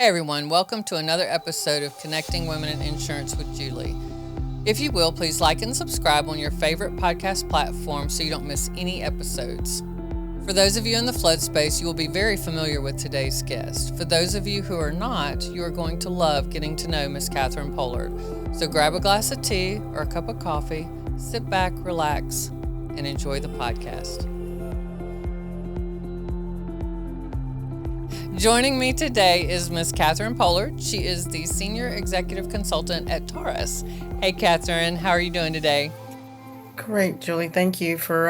Hey everyone, welcome to another episode of Connecting Women in Insurance with Julie. If you will, please like and subscribe on your favorite podcast platform so you don't miss any episodes. For those of you in the flood space, you will be very familiar with today's guest. For those of you who are not, you are going to love getting to know Miss Catherine Pollard. So grab a glass of tea or a cup of coffee, sit back, relax, and enjoy the podcast. Joining me today is Miss Catherine Pollard. She is the Senior Executive Consultant at Taurus. Hey, Catherine, how are you doing today? Great, Julie. Thank you for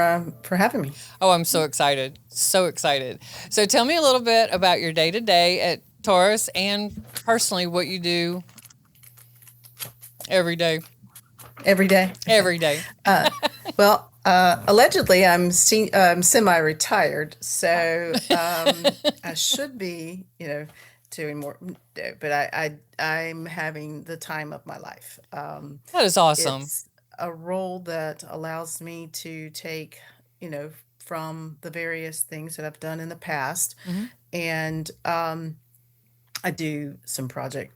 having me. Oh, I'm so excited. So excited. So tell me a little bit about your day-to-day at Taurus and personally what you do every day. Every day. Every day. Allegedly, I'm semi-retired, so I should be, doing more. But I'm having the time of my life. That is awesome. It's a role that allows me to take, from the various things that I've done in the past, and I do some project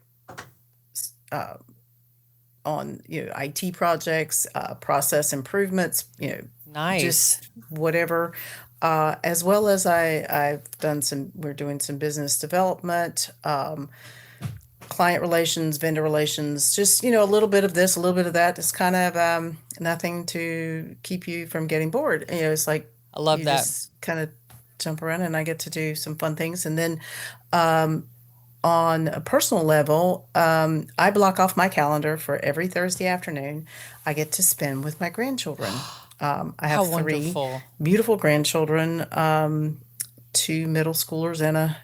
on IT projects, process improvements, Nice. just whatever. As well as we're doing some business development, client relations, vendor relations, just a little bit of this, a little bit of that. It's kind of nothing to keep you from getting bored. It's like I love you that. just kind of jump around, and I get to do some fun things. And then on a personal level, I block off my calendar for every Thursday afternoon I get to spend with my grandchildren. I How have three wonderful. beautiful grandchildren, two middle schoolers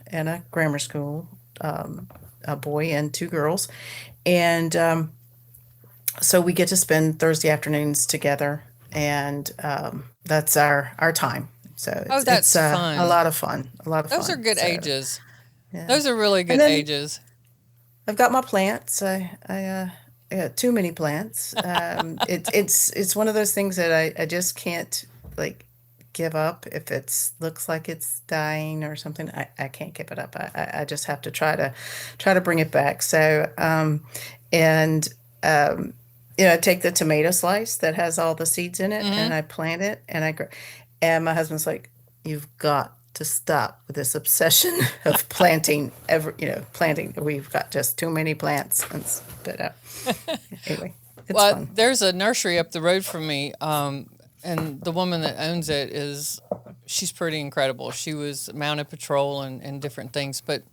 and a grammar school, a boy and two girls. And so we get to spend Thursday afternoons together, and that's our time. So Oh, it's that's a fun. lot of fun, a lot of Those are fun. good So ages. yeah. Those are really And good then ages. I've got my plants. I got too many plants. It's one of those things that I just can't like give up if it's looks like it's dying or something. I can't give it up. I just have to try to bring it back. So and I take the tomato slice that has all the seeds in it, Mm-hmm. and I plant it, and my husband's like, "You've got to stop with this obsession of planting. Planting. We've got just too many plants." But anyway, it's Well, fun. there's a nursery up the road from me, and the woman that owns it she's pretty incredible. She was mounted patrol and different things. But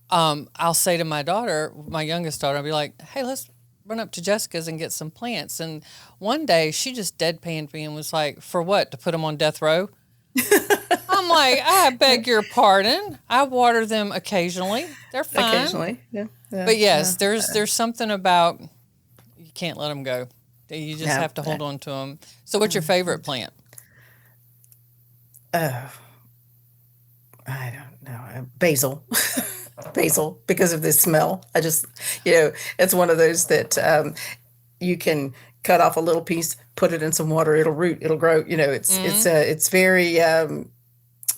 I'll say to my daughter, my youngest daughter, I'll be like, hey, let's run up to Jessica's and get some plants. And one day she just deadpanned me and was like, for what? To put them on death row? I'm like, I beg your pardon. I water them occasionally. They're fine. Occasionally, yeah, yeah, But yes, yeah. there's something about you can't let them go. You just No, have to hold on to them. So, what's your favorite plant? oh, I don't know. Basil. Basil, because of the smell. It's one of those that you can cut off a little piece, put it in some water, it'll root, it'll grow. Mm-hmm. It's very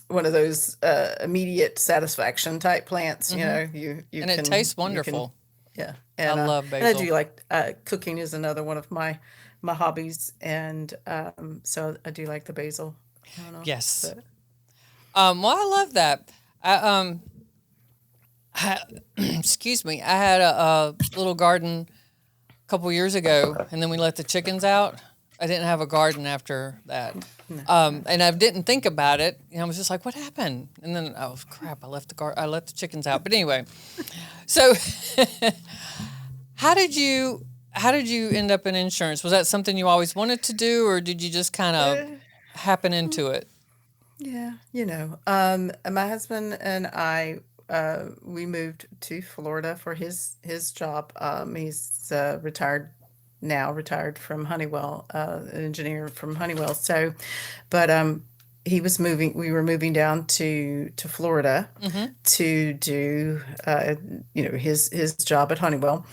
one of those immediate satisfaction type plants. Mm-hmm. You And it can tastes you can wonderful. yeah, I love and I basil. do like cooking is another one of my hobbies, and so I do like the basil. I don't know, Yes. but Well, I love that. I excuse me. I had a little garden a couple years ago, and then we let the chickens out. I didn't have a garden after that. no, And I didn't think about it. I was just like, "What happened?" And then, oh crap! I let the chickens out. But anyway, so how did you how did you end up in insurance? Was that something you always wanted to do, or did you just kind of uh, happen into it? yeah, my husband and I, we moved to Florida for his job. He's retired from Honeywell, an engineer from Honeywell. So, but he was moving. We were moving down to Florida Mm-hmm. to do, his job at Honeywell,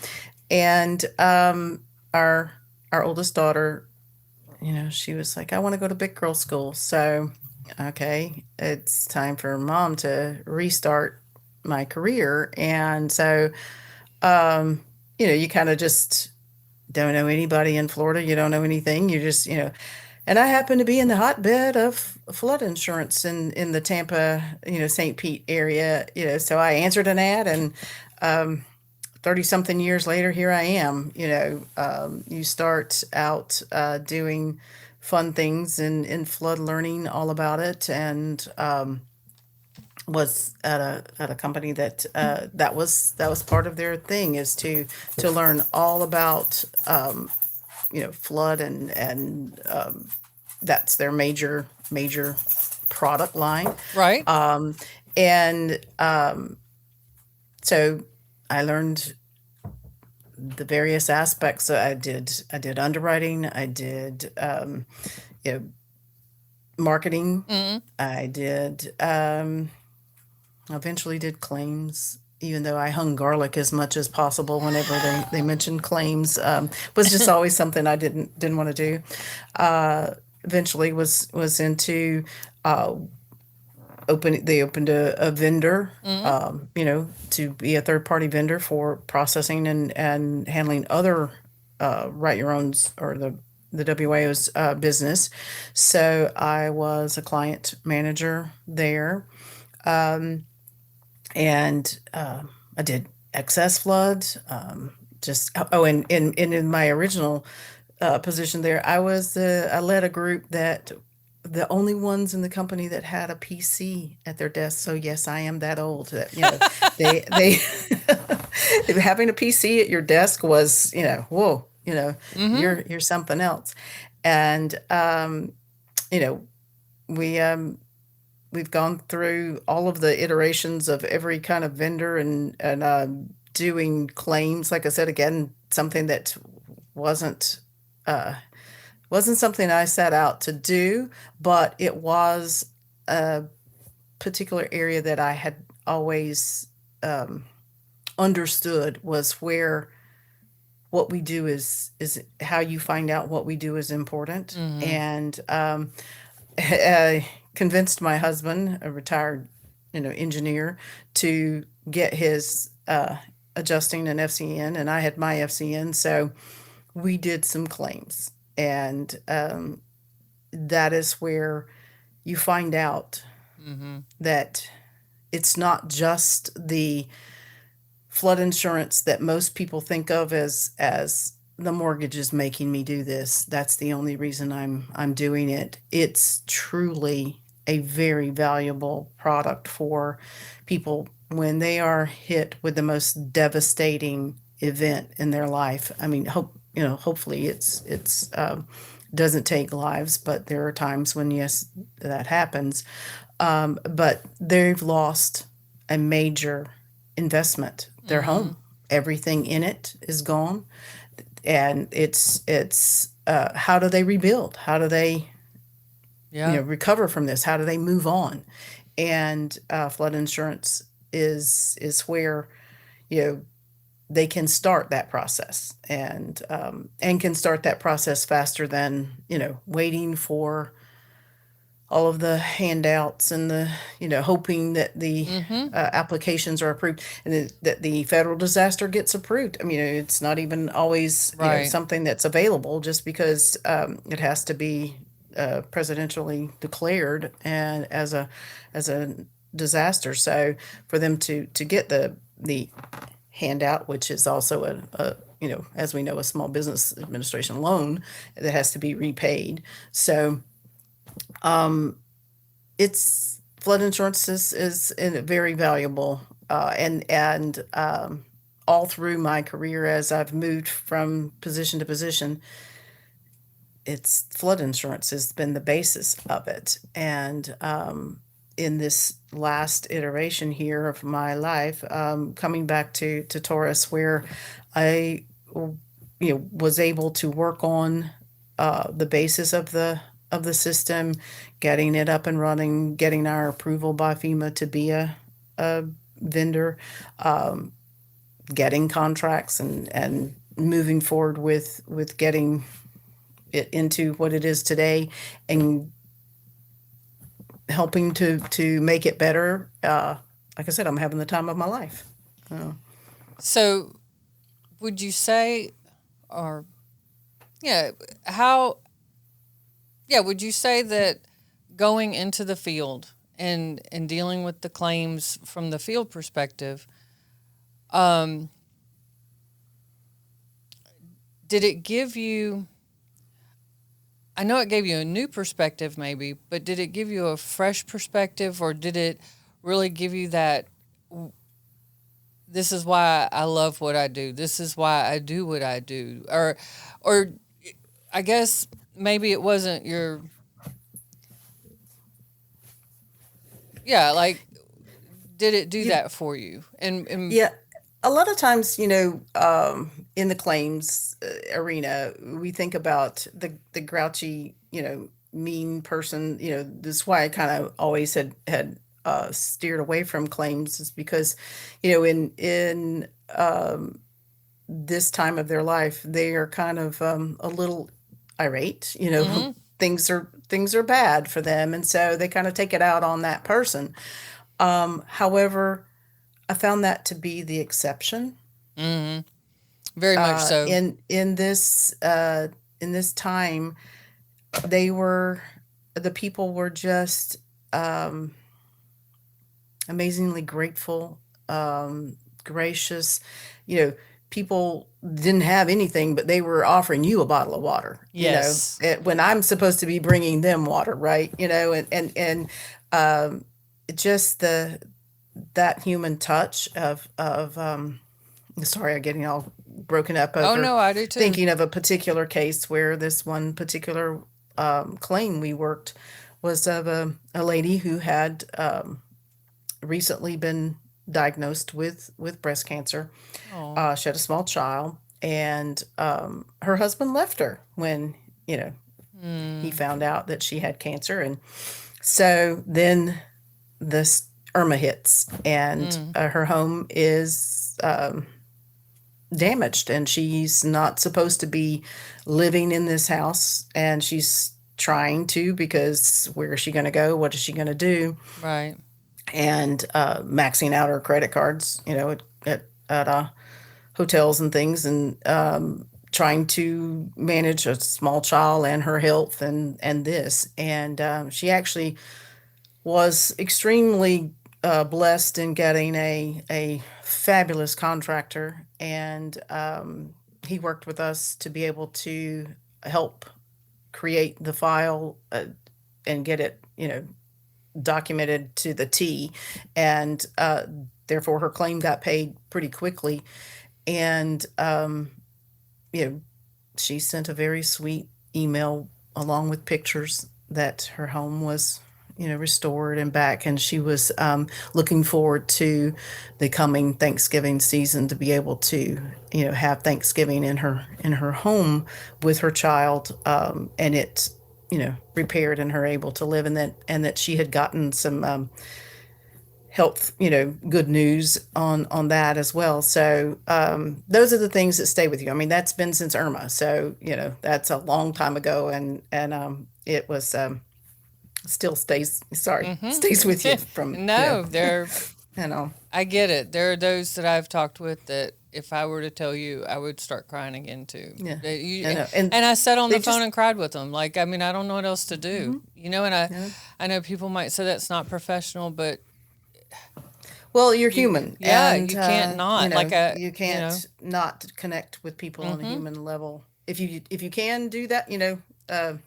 and our our oldest daughter, she was like, I want to go to big girl school. So, okay, it's time for mom to restart. my career. And so, you kind of just don't know anybody in Florida. You don't know anything. You just, and I happen to be in the hotbed of flood insurance in the Tampa, St. Pete area, so I answered an ad, and 30 something years later, here I am. You start out doing fun things in flood, learning all about it, and was at a company that was part of their thing, is to learn all about flood, and that's their major product line. Right. And so I learned the various aspects. So I did underwriting. I did you know marketing. Mm. I did eventually did claims. Even though I hung garlic as much as possible whenever they mentioned claims, was just always something I didn't want to do. Eventually was into they opened a vendor, Mm. to be a third party vendor for processing and handling other write your owns, or the WAO's business. So I was a client manager there, and I did excess flood. Just oh, and in my original position there, I led a group that the only ones in the company that had a PC at their desk. So yes, I am that old. That they having a PC at your desk was, whoa, Mm-hmm. you're something else. And you know we we've gone through all of the iterations of every kind of vendor, and doing claims. Like I said, again, something that wasn't uh, wasn't something I set out to do, but it was a particular area that I had always understood was where what we do is how you find out what we do is important. Mm-hmm. And I convinced my husband, a retired, engineer, to get his adjusting an FCN, and I had my FCN, so we did some claims, and that is where you find out Mm-hmm. that it's not just the flood insurance that most people think of as the mortgage is making me do this. That's the only reason I'm doing it. It's truly a very valuable product for people when they are hit with the most devastating event in their life. I mean, hopefully it's doesn't take lives, but there are times when, yes, that happens. But they've lost a major investment, their Mm-hmm. home. Everything in it is gone, and it's how do they rebuild? How do they Yeah. recover from this? How do they move on? And flood insurance is where you know they can start that process, and can start that process faster than waiting for all of the handouts, and the hoping that the Mm-hmm. applications are approved, and that the federal disaster gets approved. I mean, it's not even always Right. something that's available, just because it has to be presidentially declared and as a disaster. So for them to get the handout, which is also as we know, a small business administration loan that has to be repaid. So it's flood insurance is very valuable, and all through my career, as I've moved from position to position, it's flood insurance has been the basis of it. And in this last iteration here of my life, coming back to Taurus, where I was able to work on the basis of the system, getting it up and running, getting our approval by FEMA to be a vendor, getting contracts, and moving forward with getting it into what it is today, and helping to make it better. like I said, I'm having the time of my life. Uh, So, would you say, or yeah, how, yeah, would you say that going into the field and dealing with the claims from the field perspective, um, did it give you, I know it gave you a new perspective maybe, but did it give you a fresh perspective, or did it really give you that, this is why I love what I do, this is why I do what I do, or I guess maybe it wasn't your, yeah, like, did it do you, that for you? And yeah, a lot of times, in the claims arena, we think about the grouchy, mean person. This is why I kind of always had steered away from claims, is because, in this time of their life, they are kind of a little irate. mm-hmm, Things are bad for them, and so they kind of take it out on that person. However, I found that to be the exception. mm-hmm, very much Uh, so. in in this uh, in this time, they were the people were just um, amazingly grateful, gracious. You know, people didn't have anything, but they were offering you a bottle of water. Yes. When I'm supposed to be bringing them water, right? And um, just the that human touch of sorry, I'm getting all broken up Oh over no, I do too. thinking of a particular case where this one particular claim we worked was of a lady who had recently been diagnosed with breast cancer. Oh. She had a small child, and her husband left her when he Mm, found out that she had cancer, and so then this Irma hits, and mm, her home is damaged, and she's not supposed to be living in this house, and she's trying to, because where is she going to go? What is she going to do? right. And maxing out her credit cards, at hotels and things, and trying to manage a small child and her health and this. And she actually was extremely blessed in getting a fabulous contractor, and he worked with us to be able to help create the file and get it, documented to the T, and therefore her claim got paid pretty quickly. And you know, she sent a very sweet email along with pictures that her home was, restored and back, and she was looking forward to the coming Thanksgiving season to be able to, have Thanksgiving in her home with her child, and it, repaired and her able to live, and that she had gotten some health, good news on that as well. So those are the things that stay with you. I mean, that's been since Irma, so that's a long time ago, and it was still stays. Sorry, stays with you Mm-hmm. from No, there. you know. I get it. There are those that I've talked with that if I were to tell you, I would start crying again too. Yeah, That I you, know, and and I sat on they the phone just and cried with them. Like, I mean, I don't know what else to do. mhm, And I, yeah. I know people might say that's not professional, but Well, you're you, human, yeah, and you can't not. Like, you can't not connect with people on a mm-hmm. human level. If you can do that, a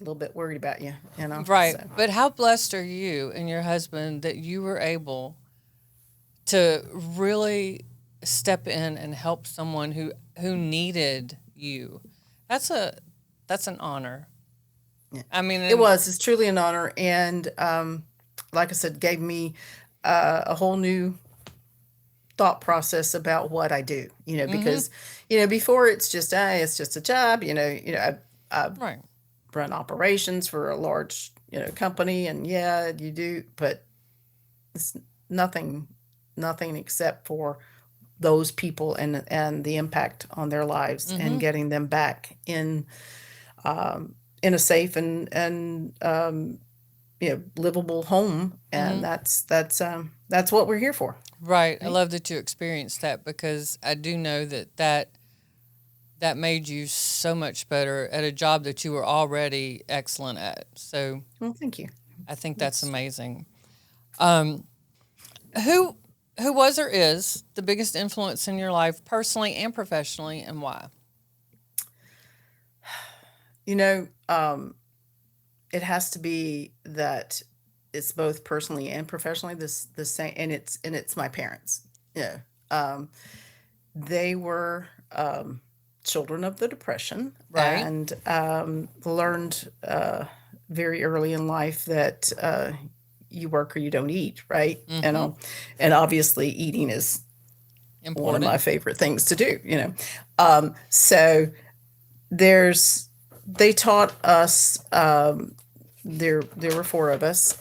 little bit worried about you, Right. so. But how blessed are you and your husband that you were able to really step in and help someone who needed you? That's a that's an honor. Yeah. I mean, It and was. It's truly an honor, and like I said, gave me a whole new thought process about what I do. mm-hmm, Because before it's just a job. I've right. run operations for a large company, and yeah, you do, but it's nothing, nothing except for those people and the impact on their lives, Mm-hmm. and getting them back in a safe and livable home, and Mm-hmm. that's what we're here for, Right. I right? love that you experienced that because I do know that made you so much better at a job that you were already excellent at. So Well, thank you. I think that's That's amazing. Um, who who was or is the biggest influence in your life personally and professionally, and why? you know it has to be that it's both personally and professionally this the same, and it's my parents. Yeah. um they were children of the Depression, Right. and learned very early in life that you work or you don't eat, right? Mm-hmm. And obviously eating is one of my Important. favorite things to do. So there's they taught us, there were four of us,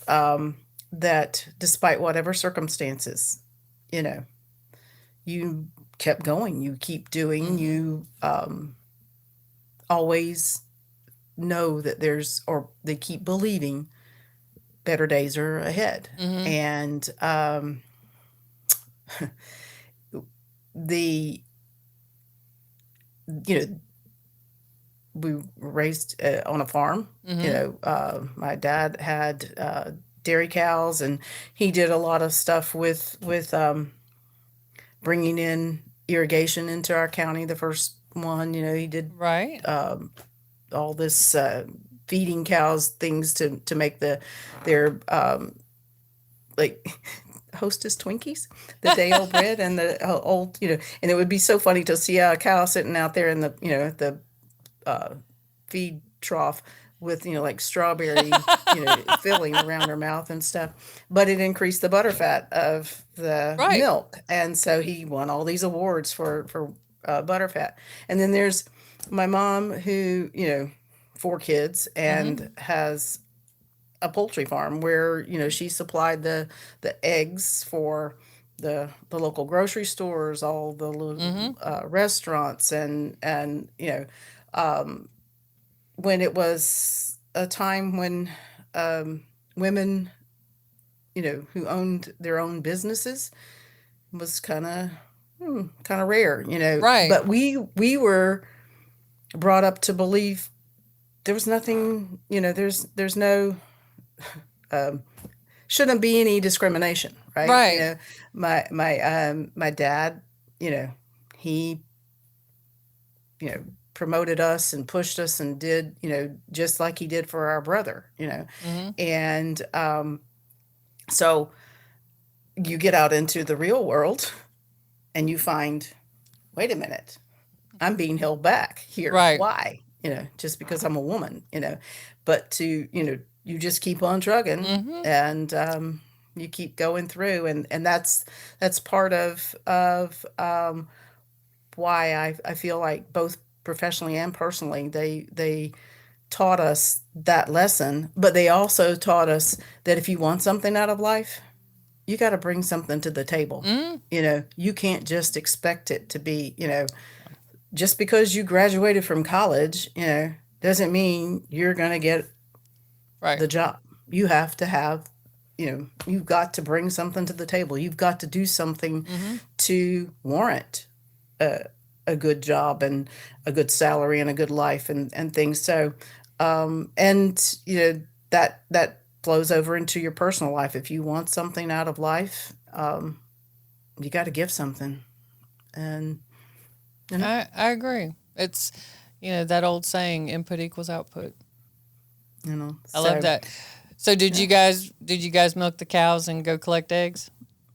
that despite whatever circumstances, you know you kept going, you keep doing, Mm-hmm. you always know that there's, or they keep believing better days are ahead. Mm-hmm. And the you know we were raised on a farm. Mm-hmm. My dad had dairy cows, and he did a lot of stuff with bringing in irrigation into our county. The first one, he did Right. um, all this feeding cows things to make their like Hostess Twinkies, the day old bread, and the old, and it would be so funny to see a cow sitting out there in the, the uh, feed trough with, like strawberry, filling around her mouth and stuff. But it increased the butter fat of the Right. milk. And so he won all these awards for butter fat. And then there's my mom who, four kids, Mm-hmm. and has a poultry farm where, she supplied the eggs for the local grocery stores, all the Mm-hmm. restaurants, and when it was a time when women, who owned their own businesses, was kind of rare, Right. but we were brought up to believe there was nothing, there's no um, shouldn't be any discrimination, right? Right. My dad, he, promoted us and pushed us and did, just like he did for our brother. Mm-hmm. And so you get out into the real world and you find, wait a minute, I'm being held back here. Right. Why? Just because I'm a woman, but you just keep on trucking, Mm-hmm. and you keep going through, and that's part of why I feel like both professionally and personally they taught us that lesson, but they also taught us that if you want something out of life, you got to bring something to the table. Mm-hmm. You can't just expect it to be, just because you graduated from college, doesn't mean you're going to get Right. the job. You have to have, you've got to bring something to the table. You've got to do something Mm-hmm. to warrant a good job and a good salary and a good life, and things. So, and that flows over into your personal life. If you want something out of life, you got to give something, and you know, I agree. It's that old saying, input equals output. I love so that. So did yeah. you guys milk the cows and go collect eggs?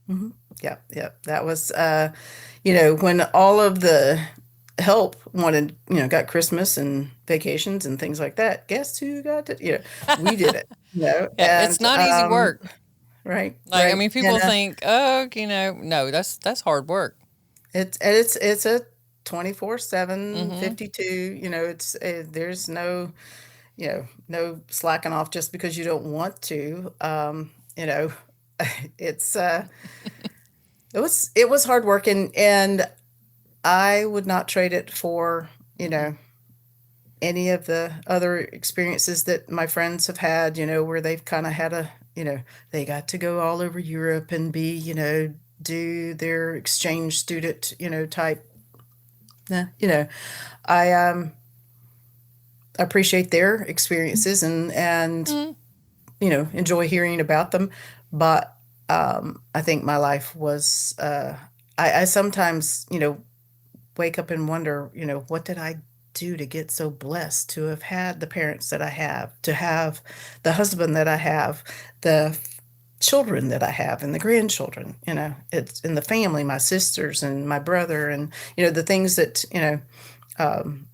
Hmm. Yeah, yeah. That was, when all of the help wanted, got Christmas and vacations and things like that. Guess who got it? We did it. Yeah, it's And not easy work. right, Like I right, mean, and people think, oh, no, that's hard work. it's a 24/7, Mm-hmm. 52. It's there's no slacking off just because you don't want to. It's it was hard work, and I would not trade it for, Mm-mm. any of the other experiences that my friends have had, where they've kind of had they got to go all over Europe and be, do their exchange student, type. Yeah, I appreciate their experiences and Mm. enjoy hearing about them. But I think my life was, I sometimes, wake up and wonder, what did I do to get so blessed to have had the parents that I have, to have the husband that I have, the children that I have, and the grandchildren, it's in the family, my sisters and my brother, and, the things that, um,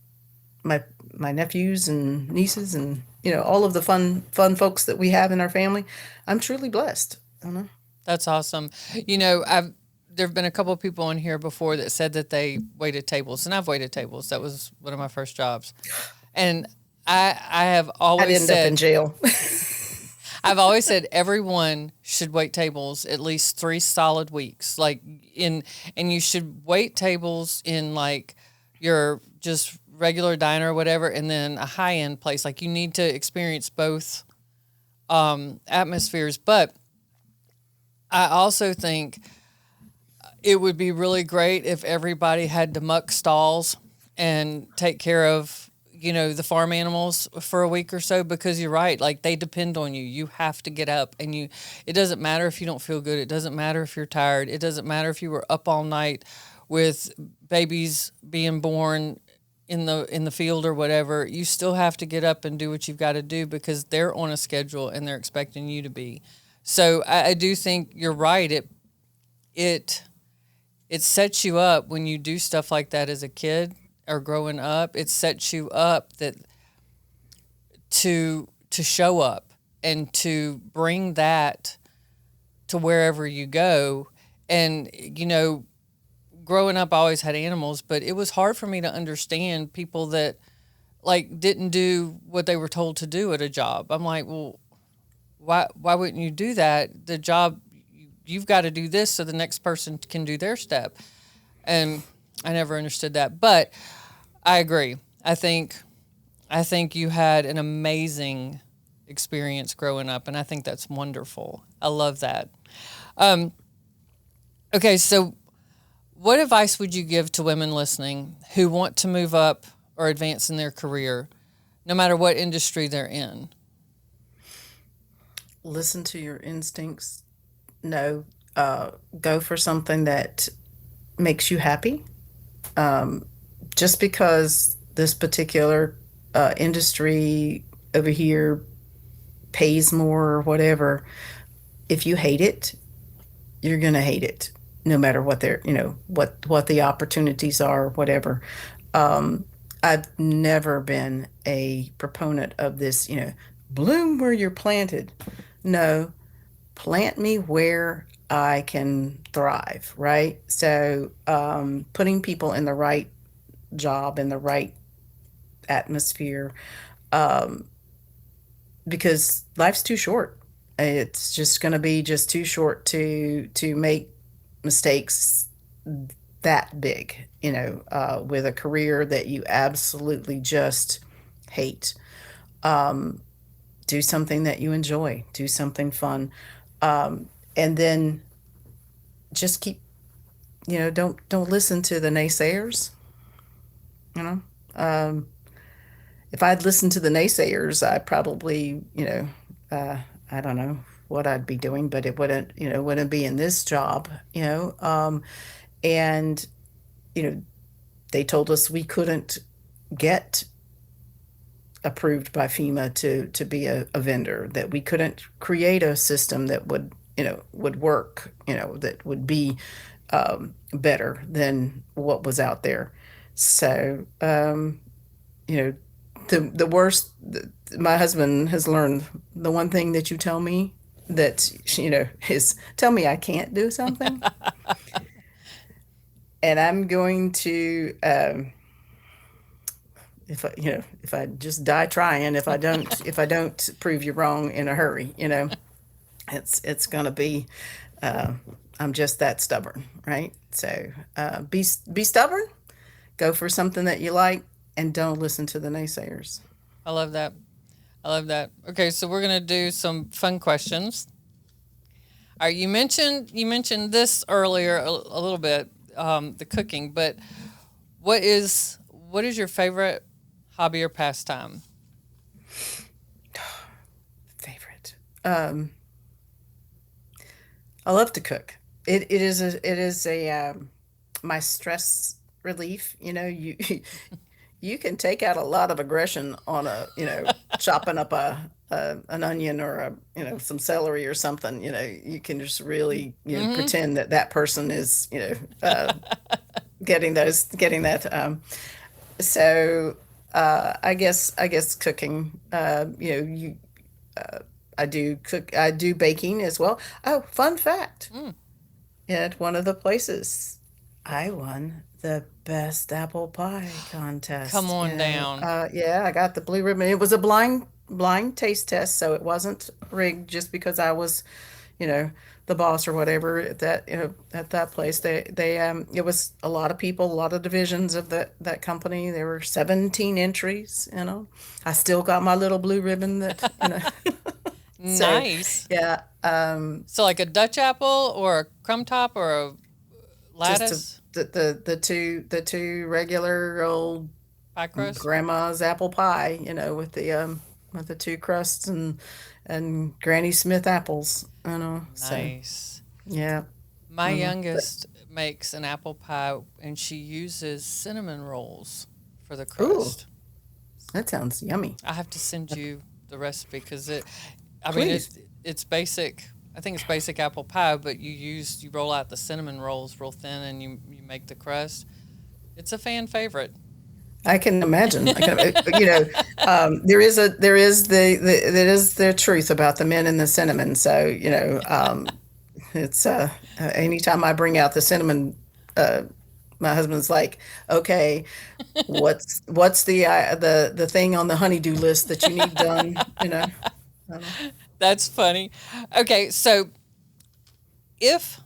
my my nephews and nieces and all of the fun folks that we have in our family. I'm truly blessed. I don't know. That's awesome. There've been a couple of people on here before that said that they waited tables, and I've waited tables. That was one of my first jobs, and I have I'd always end up in said jail. I've always said everyone should wait tables at least 3 solid weeks, and you should wait tables in like your just regular diner or whatever, and then a high end place. Like you need to experience both atmospheres, but I also think it would be really great if everybody had to muck stalls and take care of, the farm animals for a week or so, because you're right. Like they depend on you. You have to get up it doesn't matter if you don't feel good. It doesn't matter if you're tired. It doesn't matter if you were up all night with babies being born in the field or whatever. You still have to get up and do what you've got to do because they're on a schedule and they're expecting you to be. So I do think you're right. It sets you up when you do stuff like that as a kid or growing up. It sets you up that to show up and to bring that to wherever you go. And growing up, I always had animals, but it was hard for me to understand people that like didn't do what they were told to do at a job. I'm like, well, why wouldn't you do that? The job, you've got to do this so the next person can do their step. And I never understood that, but I agree. I think you had an amazing experience growing up, and I think that's wonderful. I love that. Um, okay, so what advice would you give to women listening who want to move up or advance in their career, no matter what industry they're in? Listen to your instincts. No, go for something that makes you happy. Just because this particular industry over here pays more or whatever, if you hate it, you're gonna hate it, no matter what they're, what the opportunities are, whatever. Um, I've never been a proponent of this, bloom where you're planted. No, plant me where I can thrive, right? So, putting people in the right job, in the right atmosphere, um, because life's too short. It's just going to be just too short to make mistakes that big, with a career that you absolutely just hate. Um, do something that you enjoy, do something fun, and then just keep, don't listen to the naysayers. You know, um, if I'd listened to the naysayers, I probably, uh, I don't know what I'd be doing, but it wouldn't, wouldn't be in this job, and you know, they told us we couldn't get approved by FEMA to be a vendor, that we couldn't create a system that would work, that would be better than what was out there. So, you know, the worst, my husband has learned, the one thing that you tell me that, is tell me I can't do something, and I'm going to, if I just die trying, if I don't prove you wrong in a hurry, it's gonna be, uh, I'm just that stubborn, right? So, be stubborn, go for something that you like, and don't listen to the naysayers. I love that. I love that. Okay, so we're gonna do some fun questions. All right, you mentioned this earlier a little bit, the cooking, but what is your favorite hobby or pastime? Favorite. I love to cook. It is a my stress relief. You can take out a lot of aggression on chopping up an onion or some celery or something. You can just really Mm-hmm. pretend that that person is getting that. So I guess cooking. I do cook. I do baking as well. Oh, fun fact! Mm, At one of the places, I won the best apple pie come contest. on down. Yeah, I got the blue ribbon. It was a blind taste test, so it wasn't rigged just because I was, you know, the boss or whatever at that place. It was a lot of people, a lot of divisions of that company. There were 17 entries. I still got my little blue ribbon that. So Nice. yeah, So like a Dutch apple or a crumb top or a just lattice the two regular old pie crust. grandma's apple pie, with the two crusts and Granny Smith apples. So Nice. yeah. My But youngest makes an apple pie and she uses cinnamon rolls for the ooh, crust. that sounds yummy. I have to send you the recipe because I mean, Please. it's basic. I think it's basic apple pie, but you roll out the cinnamon rolls real thin and you make the crust. It's a fan favorite. I can imagine. There is the truth about the mint and the cinnamon. So, it's anytime I bring out the cinnamon, uh, my husband's like, okay, what's the thing on the honeydew list that you need done? Um, That's funny. Okay, so if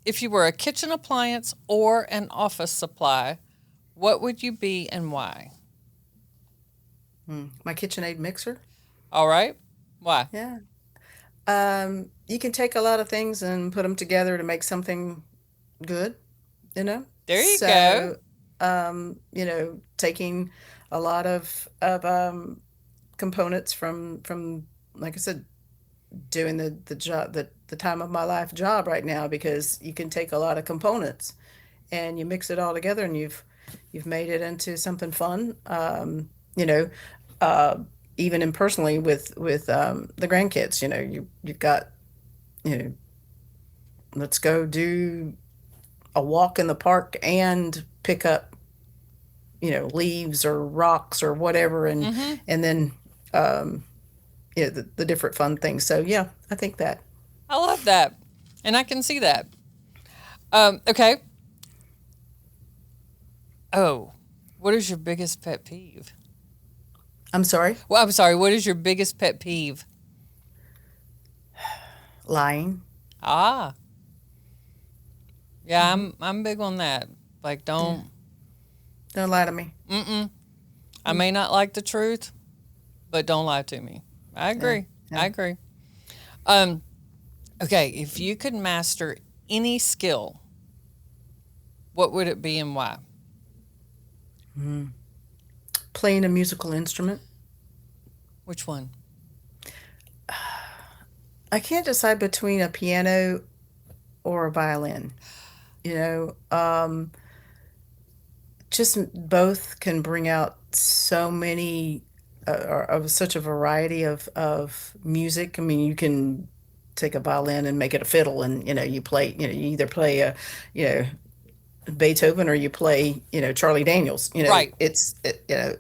if you were a kitchen appliance or an office supply, what would you be and why? my KitchenAid mixer. All right. Why? Yeah. You can take a lot of things and put them together to make something good, you know? There you go. So, taking a lot of components from like I said, doing the job the time of my life job right now because you can take a lot of components and you mix it all together and you've made it into something fun. You know, uh, even impersonally with the grandkids, you've got, you know, let's go do a walk in the park and pick up, leaves or rocks or whatever, and Mm-hmm. and then um, the different fun things. So yeah, I think that. I love that, and I can see that. Okay. Oh, what is your biggest pet peeve? I'm sorry, Well, I'm sorry. What is your biggest pet peeve? lying. Ah, yeah, Hmm. I'm big on that. Like, Yeah, don't. don't lie to me. Mm-mm. I Mm, may not like the truth, but don't lie to me. I yeah, agree. yeah. I agree. Um. Okay, if you could master any skill, what would it be and why? Mm. Playing a musical instrument. Which one? I can't decide between a piano or a violin. You know, just both can bring out so many or of such a variety of music. I mean, you can take a violin and make it a fiddle, and you play. You either play you know Beethoven or you play Charlie Daniels. Right.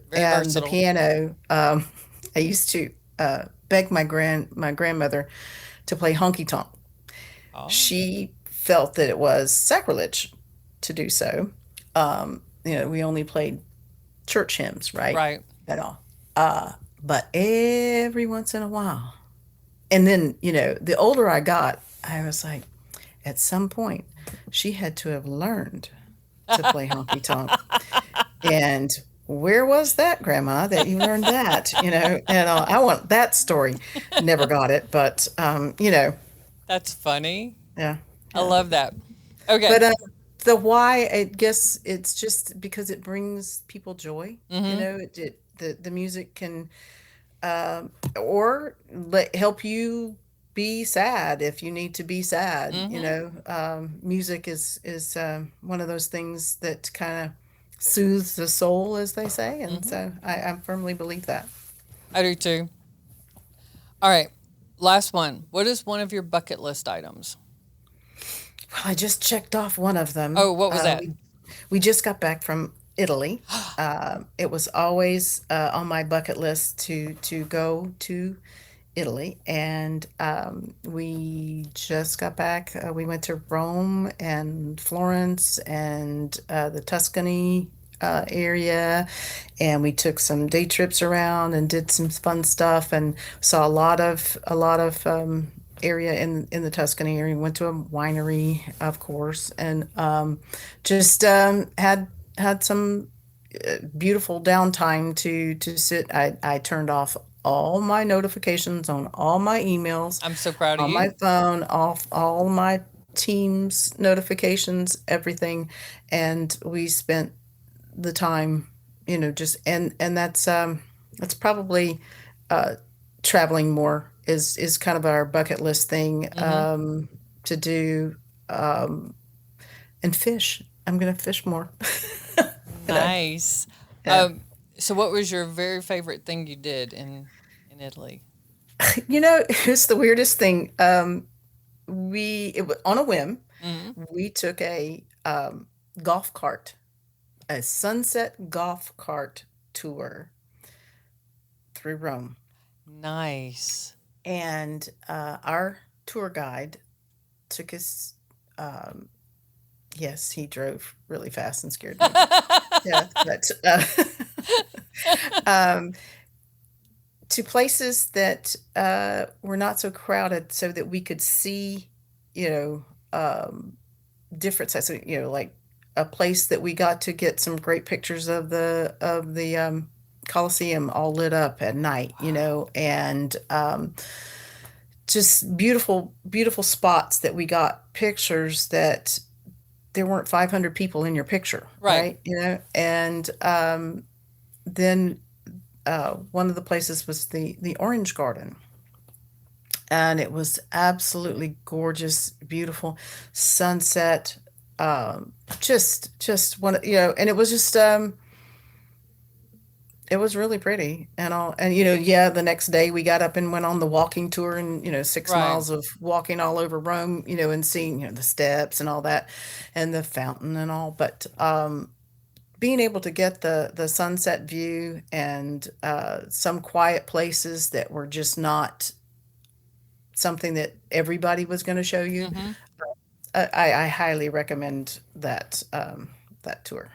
Very And the versatile. piano. I used to beg my grandmother to play honky tonk. Oh, She felt that it was sacrilege to do so. We only played church hymns, right? right. At all. But every once in a while. And then, the older I got, I was like, at some point, she had to have learned to play honky tonk. And where was that, Grandma, that you learned that? And I want that story. Never got it, but That's funny. yeah, I yeah. love that. Okay. But the why, I guess it's just because it brings people joy. Mm-hmm. The music can or help you be sad if you need to be sad. Mm-hmm. Music is one of those things that kind of soothes the soul, as they say, and Mm-hmm. so I firmly believe that. I do too. All right. Last one. What is one of your bucket list items? Well, I just checked off one of them. Oh, what was that? We just got back from Italy. It was always on my bucket list to go to Italy, and we just got back. We went to Rome and Florence and the Tuscany area, and we took some day trips around and did some fun stuff, and saw a lot of area in the Tuscany area. Went to a winery, of course, and just had some beautiful downtime to sit. I turned off all my notifications on all my emails, I'm so proud of on my you. phone, off all my Teams notifications, everything, and we spent the time, just and that's probably uh traveling more is kind of our bucket list thing Mm-hmm. to do, and fish. I'm gonna fish more. you know Nice. yeah. So what was your very favorite thing you did in Italy? It's the weirdest thing. On a whim, Mm-hmm. we took a golf cart, a sunset golf cart tour through Rome. Nice. And our tour guide took us, um, yes, he drove really fast and scared me to death, but um, to places that were not so crowded so that we could see, you know, different sites. So, like a place that we got to get some great pictures of the Colosseum all lit up at night, and just beautiful, beautiful spots that we got pictures that there weren't 500 people in your picture, Right. right? And then one of the places was the Orange Garden, and it was absolutely gorgeous, beautiful sunset. Just one, and it was really pretty and all. And yeah, the next day we got up and went on the walking tour, and 6 miles Right. of walking all over Rome, and seeing the steps and all that, and the fountain and all. But being able to get the sunset view, and some quiet places that were just not something that everybody was going to show you, Mm-hmm. I highly recommend that tour.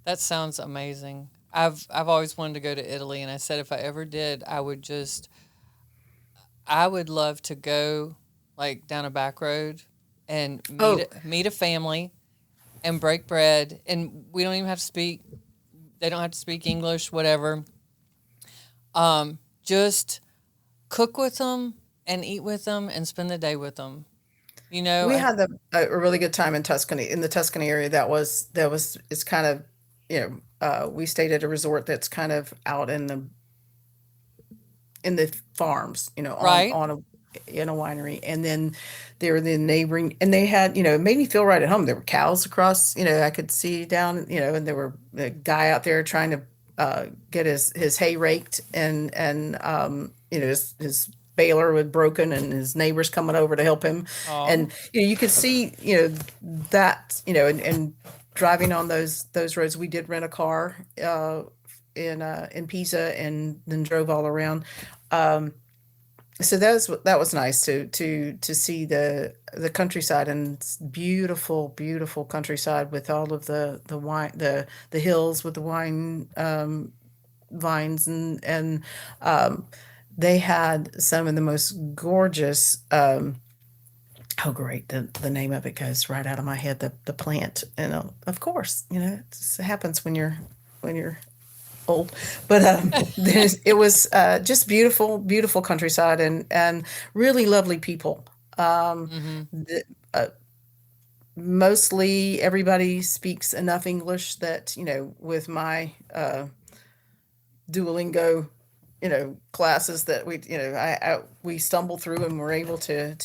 That sounds amazing. I've always wanted to go to Italy, and I said if I ever did, I would love to go like down a back road and Oh, meet a family and break bread, and we don't even have to speak. They don't have to speak English, whatever. Just cook with them and eat with them and spend the day with them. You know, we I, had a really good time in Tuscany, in the Tuscany area. It's kind of, we stayed at a resort that's kind of out in the farms, on right, in a winery, and then there were the neighboring, and they had, it made me feel right at home. There were cows across, I could see down, and there were a guy out there trying to get his hay raked, and his baler was broken, and his neighbors coming over to help him, oh, and you could see, that, and driving on those roads. We did rent a car in Pisa, and then drove all around. Um, so that was nice to see the countryside, and it's beautiful, beautiful countryside with all of the wine, the hills with the wine vines, and um, they had some of the most gorgeous. Oh, great! The name of it goes right out of my head. The plant, and of course, it happens when you're old, but it was just beautiful, beautiful countryside and really lovely people. Mm-hmm. The, mostly everybody speaks enough English that, with my Duolingo, classes that we stumbled through and were able to,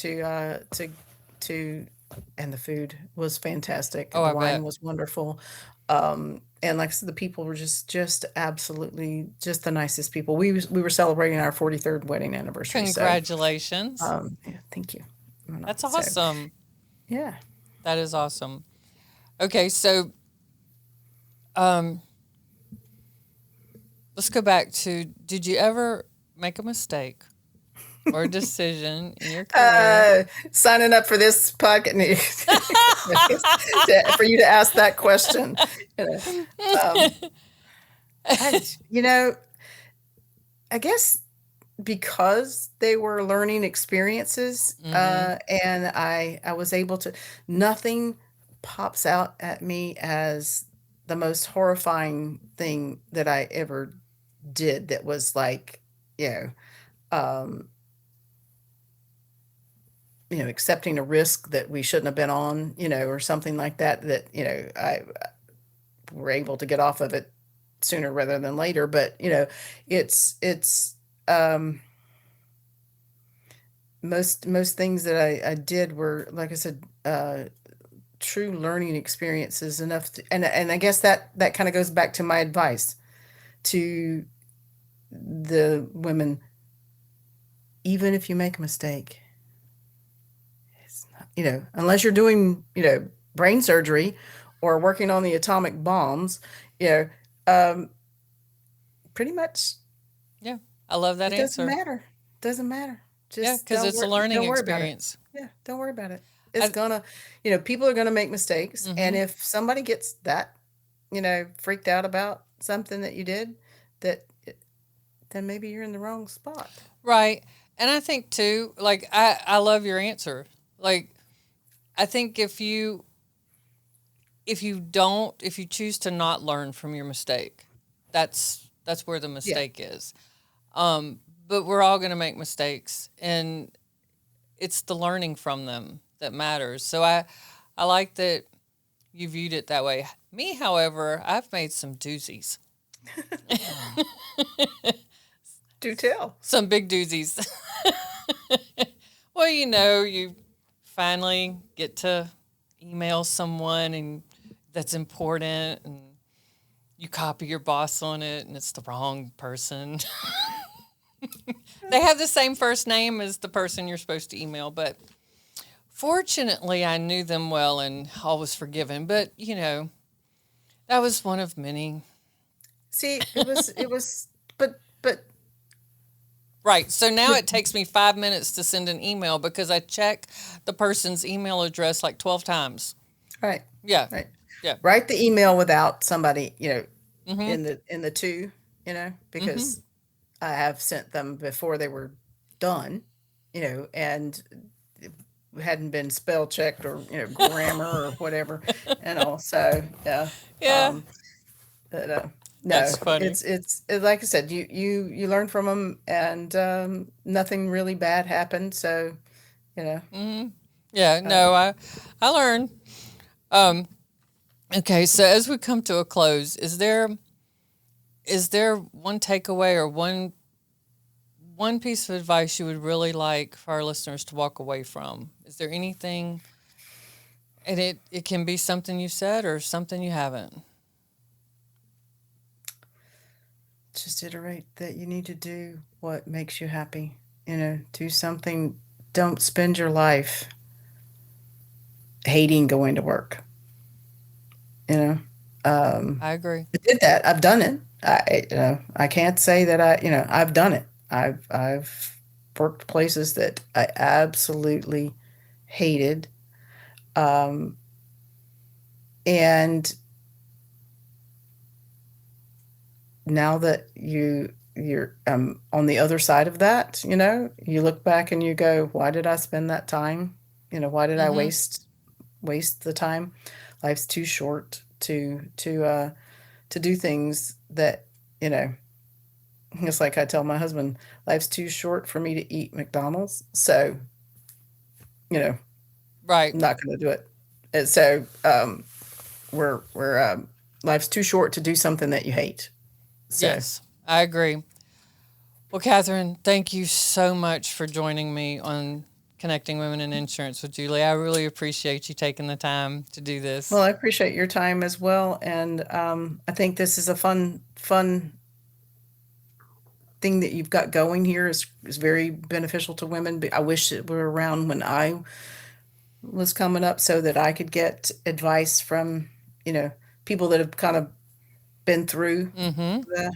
and the food was fantastic. Oh, The I wine bet. was wonderful. And like I said, the people were just absolutely just the nicest people. We were celebrating our 43rd wedding anniversary, so Congratulations. yeah, thank you. That's So awesome. yeah. That is awesome. Okay, so um, let's go back to, did you ever make a mistake or a decision in your career? Signing up for this podcast for you to ask that question. You know, um, I, you know, I guess because they were learning experiences, Mm-hmm. and I was able to. Nothing pops out at me as the most horrifying thing that I ever did. That was like, you um, accepting a risk that we shouldn't have been on, or something like that. That I were able to get off of it sooner rather than later. But it's um, most things that I did were, like I said, true learning experiences enough to, and I guess that kind of goes back to my advice to the women. Even if you make a mistake, it's not, unless you're doing, brain surgery or working on the atomic bombs, you know, um, pretty much Yeah, I love that it doesn't answer. matter. Doesn't matter. Yeah, Just because it's a learning don't worry about it. experience. Yeah, don't worry about it. It's I, gonna, people are gonna make mistakes, and mm-hmm. if somebody gets that, freaked out about something that you did, that then maybe you're in the wrong spot. Right. And I think too, like I love your answer. Like I think if you choose to not learn from your mistake, that's where the Yeah. mistake is. Um, but we're all going to make mistakes, and it's the learning from them that matters. So I like that you viewed it that way. Me, however, I've made some doozies, Do tell. some big doozies. Well, you finally get to email someone and that's important, and you copy your boss on it and it's the wrong person. They have the same first name as the person you're supposed to email, but fortunately I knew them well and all was forgiven. But, that was one of many. See, it was, but Right. So now the, it takes me 5 minutes to send an email because I check the person's email address like 12 times. right, Yeah. right. Yeah. Write the email without somebody, Mm-hmm. in the two, Mm-hmm. because I have sent them before they were done, and it hadn't been spell checked or, grammar or whatever, So yeah. Yeah. Um, but no, That's funny. like I said, you learn from them, and nothing really bad happened. So you know, Mm-hmm. Yeah. uh, No, I learned. Um, okay. So as we come to a close, is there one takeaway or one piece of advice you would really like for our listeners to walk away from? Is there anything, and it can be something you said or something you haven't? just iterate that you need to do what makes you happy. Do something. Don't spend your life hating going to work. You know, I agree. I did that. I've done it. I can't say that I've done it. I've worked places that I absolutely hated. Um, and now that you're on the other side of that, you look back and you go, why did I spend that time? Why did I Mm-hmm. waste the time? Life's too short to do things that you know, it's like I tell my husband, life's too short for me to eat McDonald's. So, you know, Right. I'm not going to do it. And so, we're life's too short to do something that you hate. So, Yes, I agree. Well, Catherine, thank you so much for joining me on Connecting Women in Insurance with Julie. I really appreciate you taking the time to do this. well, I appreciate your time as well. And I think this is a fun thing that you've got going here is very beneficial to women. But I wish it were around when I was coming up so that I could get advice from, people that have kind of been through Mm-hmm. the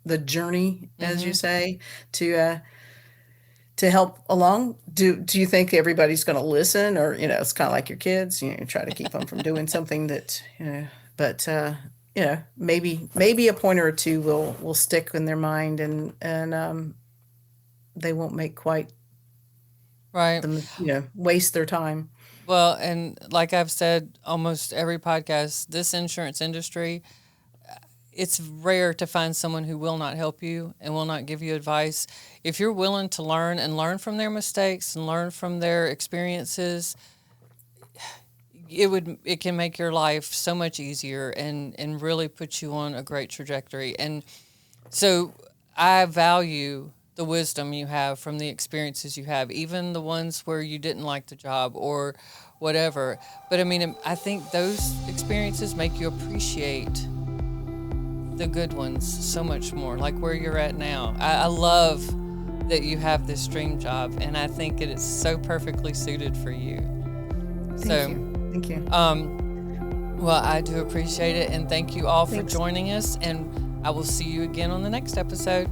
the journey, as you Mm-hmm. say, to help along. Do you think everybody's going to listen, or it's kind of like your kids, you try to keep them from doing something that but maybe a pointer or two will stick in their mind, and they won't make quite Right. them waste their time. Well, and like I've said, almost every podcast, this insurance industry, it's rare to find someone who will not help you and will not give you advice. If you're willing to learn and learn from their mistakes and learn from their experiences, it can make your life so much easier and really put you on a great trajectory. And so I value the wisdom you have from the experiences you have, even the ones where you didn't like the job or whatever. But I mean, I think those experiences make you appreciate the good ones so much more, like where you're at now. I love that you have this dream job, and I think it is so perfectly suited for you. Thank you. Well, I do appreciate it, and thank you all for joining us, and I will see you again on the next episode.